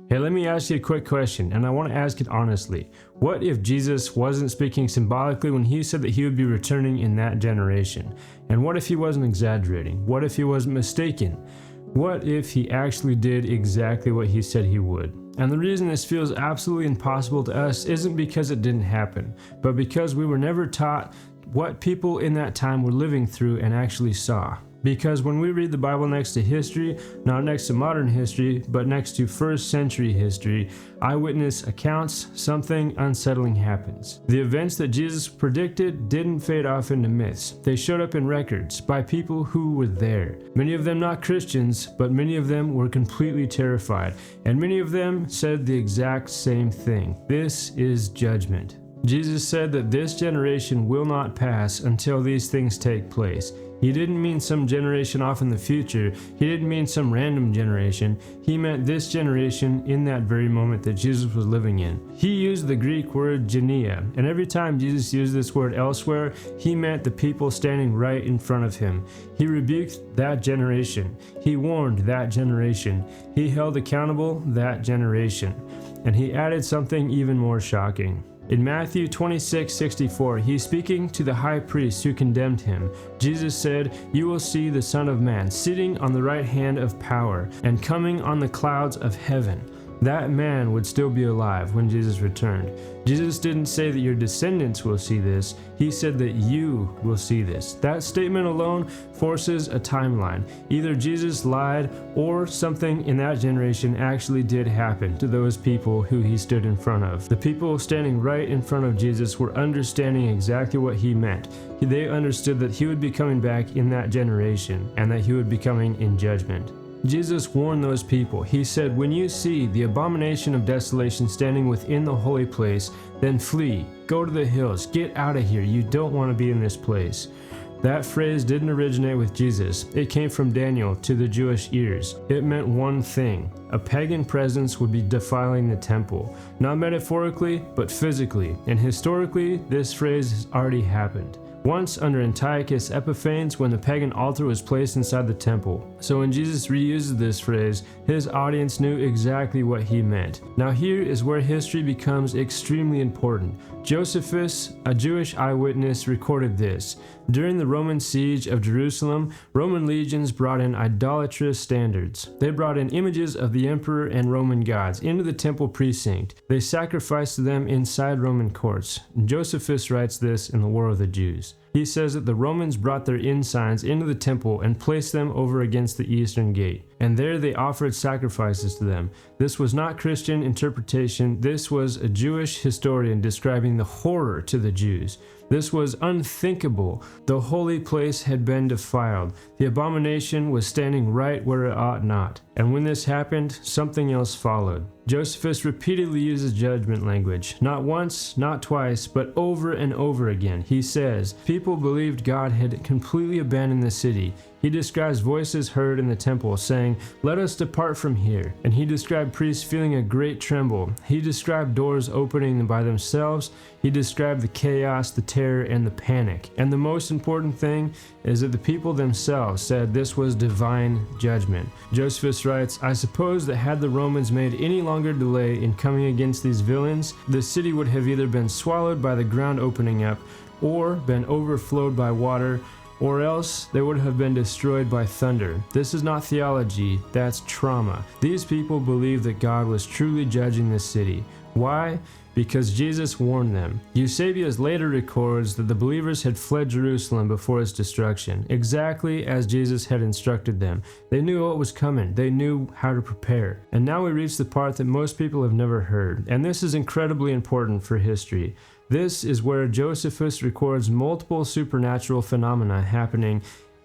Hey, let me ask you a quick question, and I want to ask it honestly. What if Jesus wasn't speaking symbolically when he said that he would be returning in that generation? And what if he wasn't exaggerating? What if he wasn't mistaken? What if he actually did exactly what he said he would? And the reason this feels absolutely impossible to us isn't because it didn't happen, but because we were never taught what people in that time were living through and actually saw. Because when we read the Bible next to history, not next to modern history, but next to first century history, eyewitness accounts, something unsettling happens. The events that Jesus predicted didn't fade off into myths. They showed up in records by people who were there. Many of them not Christians, but many of them were completely terrified. And many of them said the exact same thing. This is judgment. Jesus said that this generation will not pass until these things take place. He didn't mean some generation off in the future. He didn't mean some random generation. He meant this generation in that very moment that Jesus was living in. He used the Greek word genea, and every time Jesus used this word elsewhere, he meant the people standing right in front of him. He rebuked that generation. He warned that generation. He held accountable that generation. And he added something even more shocking. In Matthew 26:64, he's speaking to the high priest who condemned him. Jesus said, "You will see the Son of Man sitting on the right hand of power and coming on the clouds of heaven." That man would still be alive when Jesus returned. Jesus didn't say that your descendants will see this. He said that you will see this. That statement alone forces a timeline. Either Jesus lied or something in that generation actually did happen to those people who he stood in front of. The people standing right in front of Jesus were understanding exactly what he meant. They understood that he would be coming back in that generation and that he would be coming in judgment. Jesus warned those people. He said, "When you see the abomination of desolation standing within the holy place, then flee. Go to the hills. Get out of here. You don't want to be in this place." That phrase didn't originate with Jesus. It came from Daniel to the Jewish ears. It meant one thing. A pagan presence would be defiling the temple. Not metaphorically, but physically. And historically, this phrase has already happened. Once under Antiochus Epiphanes, when the pagan altar was placed inside the temple. So when Jesus reuses this phrase, his audience knew exactly what he meant. Now here is where history becomes extremely important. Josephus, a Jewish eyewitness, recorded this. During the Roman siege of Jerusalem, Roman legions brought in idolatrous standards. They brought in images of the emperor and Roman gods into the temple precinct. They sacrificed to them inside Roman courts. Josephus writes this in the War of the Jews. He says that the Romans brought their ensigns into the temple and placed them over against the eastern gate, and there they offered sacrifices to them. This was not Christian interpretation. This was a Jewish historian describing the horror to the Jews. This was unthinkable. The holy place had been defiled. The abomination was standing right where it ought not. And when this happened, something else followed. Josephus repeatedly uses judgment language. Not once, not twice, but over and over again. He says, people believed God had completely abandoned the city. He describes voices heard in the temple saying, "Let us depart from here." And he described priests feeling a great tremble. He described doors opening by themselves. He described the chaos, the terror, and the panic. And the most important thing is that the people themselves said this was divine judgment. Josephus writes, "I suppose that had the Romans made any longer delay in coming against these villains, the city would have either been swallowed by the ground opening up, or been overflowed by water, or else they would have been destroyed by thunder." This is not theology, that's trauma. These people believed that God was truly judging this city. Why? Because Jesus warned them. Eusebius later records that the believers had fled Jerusalem before its destruction, exactly as Jesus had instructed them. They knew what was coming. They knew how to prepare. And now we reach the part that most people have never heard, and this is incredibly important for history. This is where Josephus records multiple supernatural phenomena happening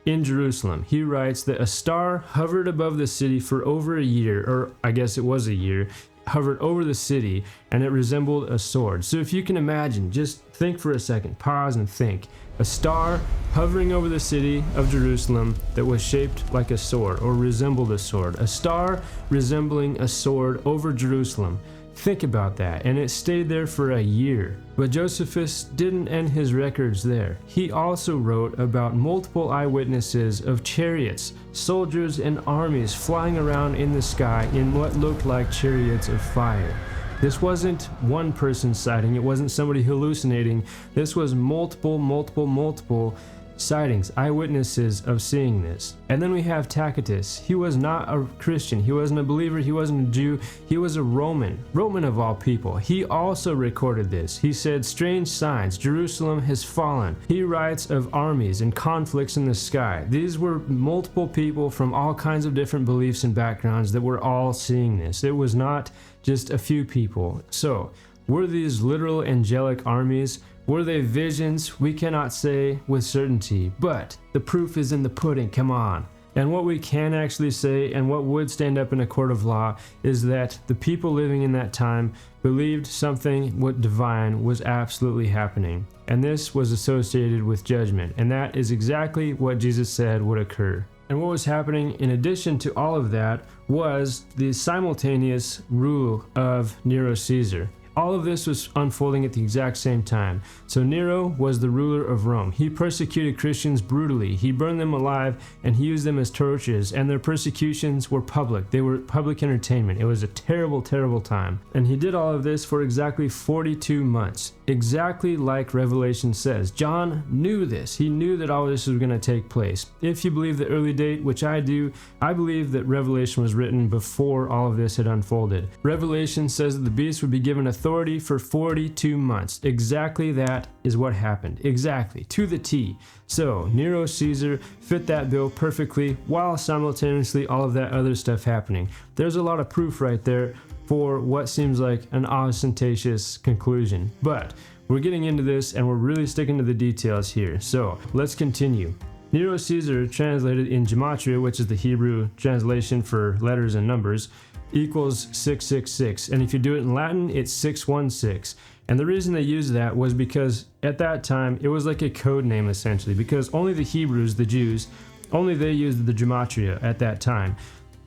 in Jerusalem. He writes that a star hovered above the city for over a year, or I guess it was a year, hovered over the city, and it resembled a sword. So if you can imagine, just think for a second, pause and think. A star hovering over the city of Jerusalem that was shaped like a sword or resembled a sword. A star resembling a sword over Jerusalem. Think about that, and it stayed there for a year. But Josephus didn't end his records there. He also wrote about multiple eyewitnesses of chariots, soldiers, and armies flying around in the sky in what looked like chariots of fire. This wasn't one person's sighting, it wasn't somebody hallucinating. This was multiple sightings, eyewitnesses of seeing this. And then we have Tacitus. He was not a Christian, he wasn't a believer, he wasn't a Jew, he was a Roman of all people. He also recorded this. He said, strange signs, Jerusalem has fallen. He writes of armies and conflicts in the sky. These were multiple people from all kinds of different beliefs and backgrounds that were all seeing this. It was not just a few people. So, were these literal angelic armies? Were they visions? We cannot say with certainty, but the proof is in the pudding, come on. And what we can actually say, and what would stand up in a court of law, is that the people living in that time believed something what divine was absolutely happening. And this was associated with judgment, and that is exactly what Jesus said would occur. And what was happening in addition to all of that was the simultaneous rule of Nero Caesar. All of this was unfolding at the exact same time. So Nero was the ruler of Rome. He persecuted Christians brutally. He burned them alive and he used them as torches, and their persecutions were public. They were public entertainment. It was a terrible, terrible time. And he did all of this for exactly 42 months. Exactly like Revelation says. John knew this. He knew that all this was going to take place. If you believe the early date, which I do, I believe that Revelation was written before all of this had unfolded. Revelation says that the beast would be given authority for 42 months. Exactly that is what happened. Exactly. To the T. So, Nero Caesar fit that bill perfectly while simultaneously all of that other stuff happening. There's a lot of proof right there for what seems like an ostentatious conclusion. But we're getting into this and we're really sticking to the details here. So let's continue. Nero Caesar, translated in gematria, which is the Hebrew translation for letters and numbers, equals 666. And if you do it in Latin, it's 616. And the reason they used that was because at that time, it was like a code name essentially, because only the Hebrews, the Jews, only they used the gematria at that time.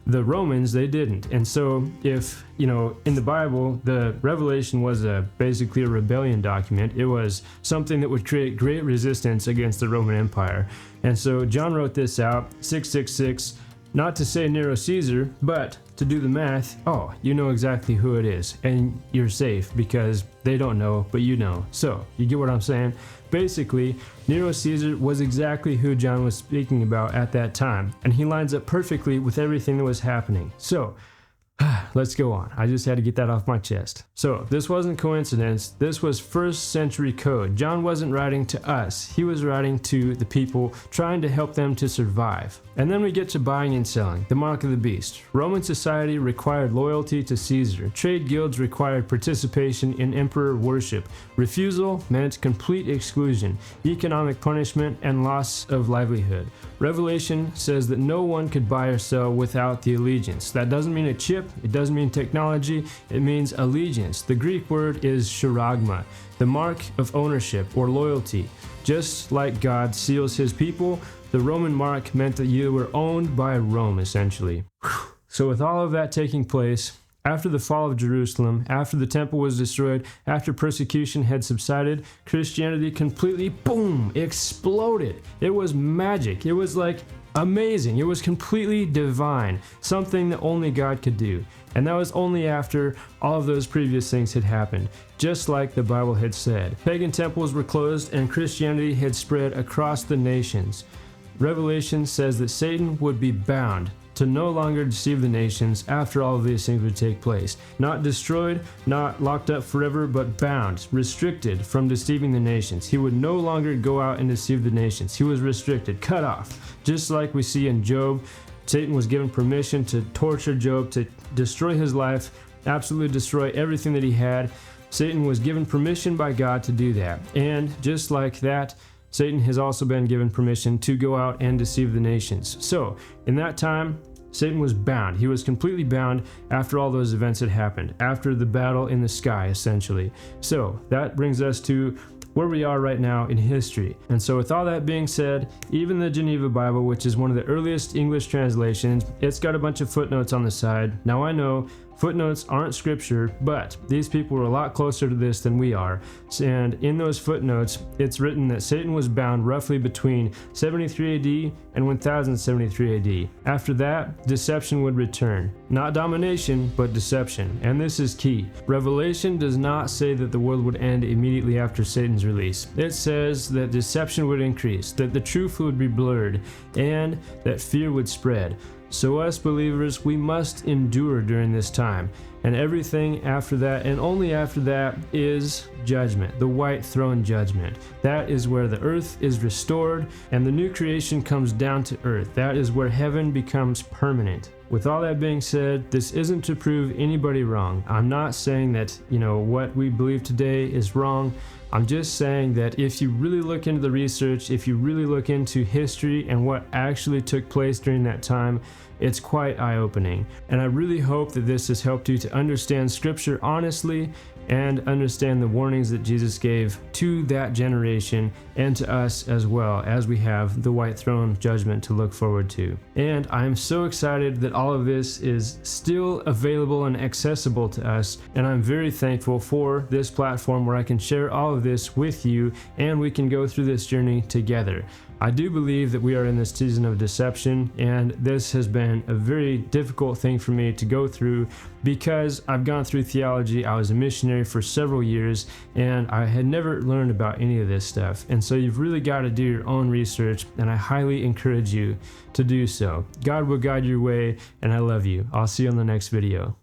The Romans, they didn't. And so if, in the Bible, the Revelation was basically a rebellion document. It was something that would create great resistance against the Roman Empire. And so John wrote this out, 666, not to say Nero Caesar, but to do the math. Oh, you know exactly who it is, and you're safe because they don't know, but you know. So, you get what I'm saying? Basically, Nero Caesar was exactly who John was speaking about at that time, and he lines up perfectly with everything that was happening. So, let's go on. I just had to get that off my chest. So, this wasn't coincidence. This was first century code. John wasn't writing to us. He was writing to the people, trying to help them to survive. And then we get to buying and selling, the mark of the beast. Roman society required loyalty to Caesar. Trade guilds required participation in emperor worship. Refusal meant complete exclusion, economic punishment, and loss of livelihood. Revelation says that no one could buy or sell without the allegiance. That doesn't mean a chip, it doesn't mean technology, it means allegiance. The Greek word is charagma, the mark of ownership or loyalty. Just like God seals his people, the Roman mark meant that you were owned by Rome, essentially. So with all of that taking place, after the fall of Jerusalem, after the temple was destroyed, after persecution had subsided, Christianity completely, boom, exploded. It was magic. It was like amazing. It was completely divine, something that only God could do. And that was only after all of those previous things had happened, just like the Bible had said. Pagan temples were closed and Christianity had spread across the nations. Revelation says that Satan would be bound to no longer deceive the nations after all of these things would take place. Not destroyed, not locked up forever, but bound, restricted from deceiving the nations. He would no longer go out and deceive the nations. He was restricted, cut off. Just like we see in Job, Satan was given permission to torture Job, to destroy his life, absolutely destroy everything that he had. Satan was given permission by God to do that. And just like that, Satan has also been given permission to go out and deceive the nations. So, in that time, Satan was bound. He was completely bound after all those events had happened, after the battle in the sky, essentially. So, that brings us to where we are right now in history. And so with all that being said, even the Geneva Bible, which is one of the earliest English translations, it's got a bunch of footnotes on the side. Now I know Footnotes aren't scripture, but these people were a lot closer to this than we are. And in those footnotes, it's written that Satan was bound roughly between 73 AD and 1073 AD. After that, deception would return. Not domination, but deception. And this is key. Revelation does not say that the world would end immediately after Satan's release. It says that deception would increase, that the truth would be blurred, and that fear would spread. So us believers, we must endure during this time. And everything after that, and only after that, is judgment, the white throne judgment. That is where the earth is restored and the new creation comes down to earth. That is where heaven becomes permanent. With all that being said, this isn't to prove anybody wrong. I'm not saying that, what we believe today is wrong. I'm just saying that if you really look into the research, if you really look into history and what actually took place during that time, it's quite eye-opening. And I really hope that this has helped you to understand Scripture honestly and understand the warnings that Jesus gave to that generation and to us as well, as we have the white throne judgment to look forward to. And I'm so excited that all of this is still available and accessible to us, and I'm very thankful for this platform where I can share all of this with you and we can go through this journey together. I do believe that we are in this season of deception, and this has been a very difficult thing for me to go through because I've gone through theology. I was a missionary for several years and I had never learned about any of this stuff. And so you've really got to do your own research, and I highly encourage you to do so. God will guide your way, and I love you. I'll see you on the next video.